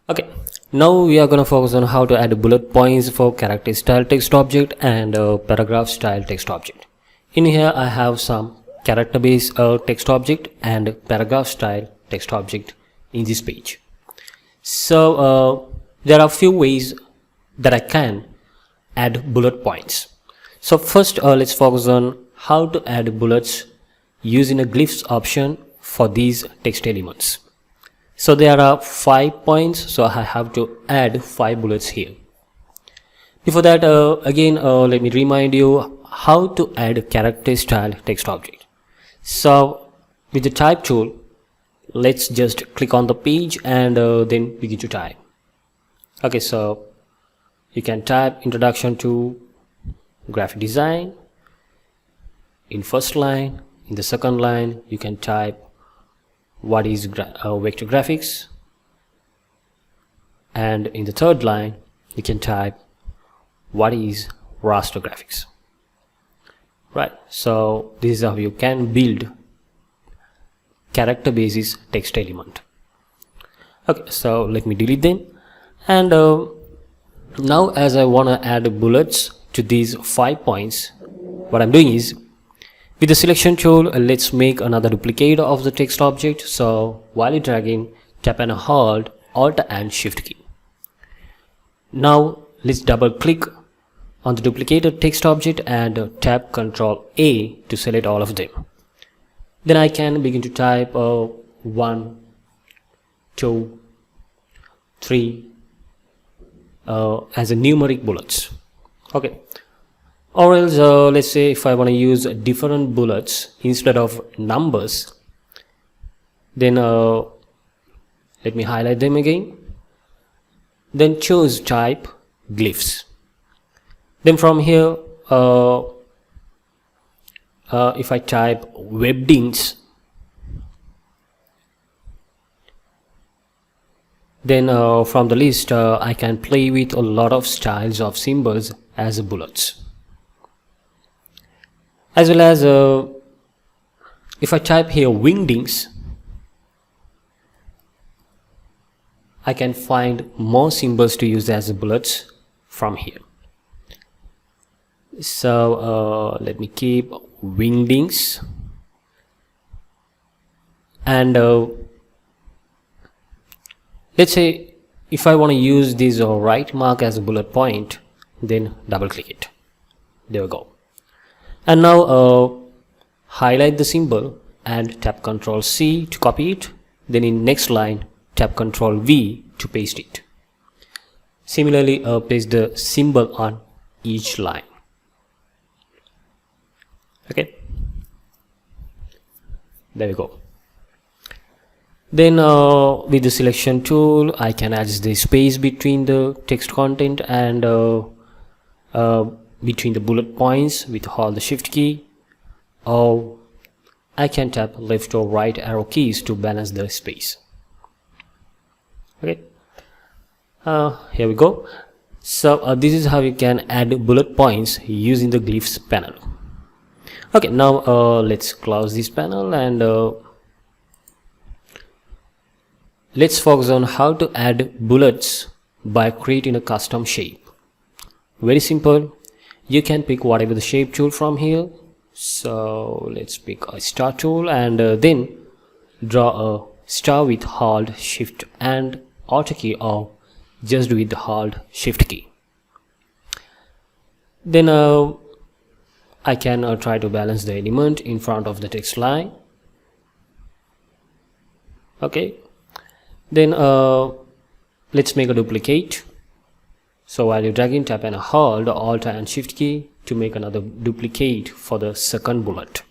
Okay, now we are going to focus on how to add bullet points for character style text object and paragraph style text object. In here I have some character based text object and paragraph style text object in this page. So there are few ways that I can add bullet points. So first let's focus on how to add bullets using a glyphs option for these text elements. So there are 5 points, so I have to add 5 bullets here. Before that, again let me remind you how to add character style text object. So with the type tool, let's just click on the page and then begin to type. Okay, so you can type introduction to graphic design. In first line, in the second line you can type what is vector graphics, and in the third line you can type what is raster graphics. Right, so this is how you can build character basis text element. Okay, so let me delete them, and now as I want to add bullets to these 5 points, what I'm doing is, with the selection tool, let's make another duplicate of the text object. So while you're dragging, tap and hold Alt and Shift key. Now let's double click on the duplicated text object and tap Ctrl A to select all of them. Then I can begin to type 1, 2, 3 as a numeric bullets. Okay. Or else let's say if I want to use different bullets instead of numbers, then let me highlight them again, then choose type glyphs. Then from here if I type webbings, then from the list I can play with a lot of styles of symbols as bullets. As well as if I type here wingdings, I can find more symbols to use as bullets from here. So let me keep wingdings, and let's say if I want to use this right mark as a bullet point, then double click it. There we go. And now highlight the symbol and tap Ctrl C to copy it. Then in next line tap Ctrl V to paste it. Similarly paste the symbol on each line. Okay, there we go. Then with the selection tool I can adjust the space between the text content and between the bullet points with hold the Shift key, or I can tap left or right arrow keys to balance the space. Okay, here we go. So this is how you can add bullet points using the glyphs panel. Okay, now let's close this panel and let's focus on how to add bullets by creating a custom shape. Very simple. You can pick whatever the shape tool from here. So let's pick a star tool and then draw a star with hold Shift and Alt key, or just with the hold Shift key. Then I can try to balance the element in front of the text line. Okay, then let's make a duplicate. So while you're dragging, tap and hold Alt and Shift key to make another duplicate for the second bullet.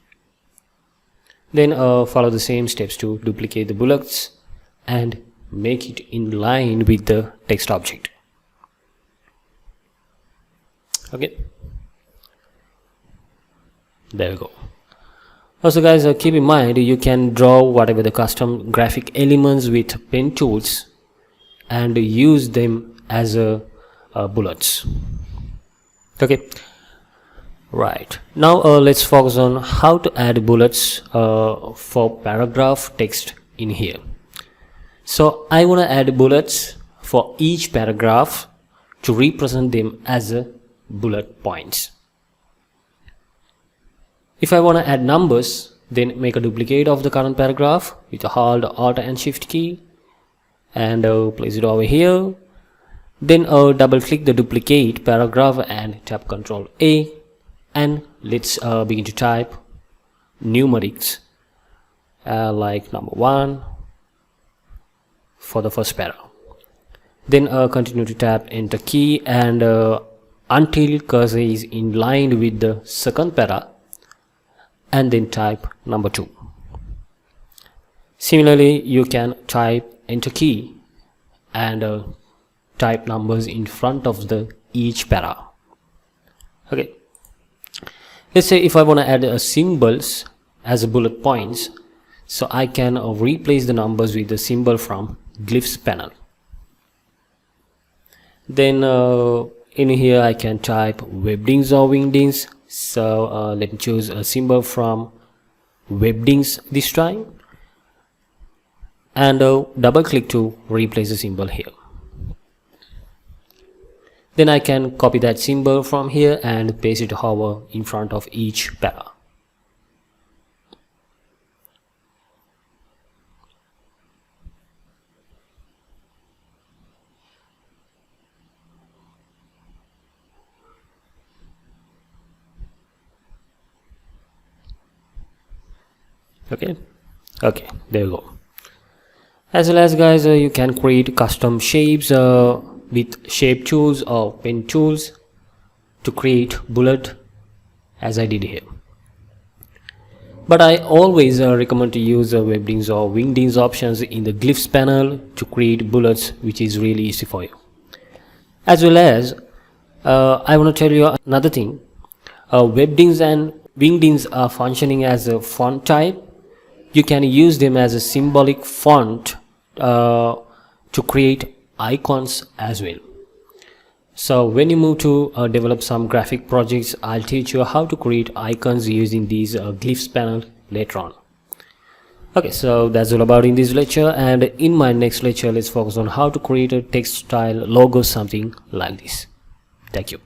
Then follow the same steps to duplicate the bullets and make it in line with the text object. Okay, there we go. Also guys, keep in mind you can draw whatever the custom graphic elements with pen tools and use them as bullets. Okay, right, now let's focus on how to add bullets for paragraph text in here. So I want to add bullets for each paragraph to represent them as a bullet points. If I want to add numbers, then make a duplicate of the current paragraph with a hold Alt and Shift key and place it over here. Then double click the duplicate paragraph and tap Ctrl A, and let's begin to type numerics like number 1 for the first para. Then continue to tap Enter key and until cursor is in line with the second para, and then type number 2. Similarly, you can type Enter key and type numbers in front of the each para. Okay, let's say if I want to add symbols as bullet points, so I can replace the numbers with the symbol from glyphs panel. Then in here I can type webdings or wingdings. So let me choose a symbol from webdings this time, and double click to replace the symbol here. Then I can copy that symbol from here and paste it over in front of each para. Okay, there you go. As well as guys, you can create custom shapes with shape tools or pen tools to create bullet, as I did here. But I always recommend to use webdings or wingdings options in the glyphs panel to create bullets, which is really easy for you. As well as I want to tell you another thing. Webdings and wingdings are functioning as a font type. You can use them as a symbolic font to create icons as well. So when you move to develop some graphic projects, I'll teach you how to create icons using these glyphs panel later on. Okay, so that's all about in this lecture, and in my next lecture let's focus on how to create a text style logo, something like this. Thank you.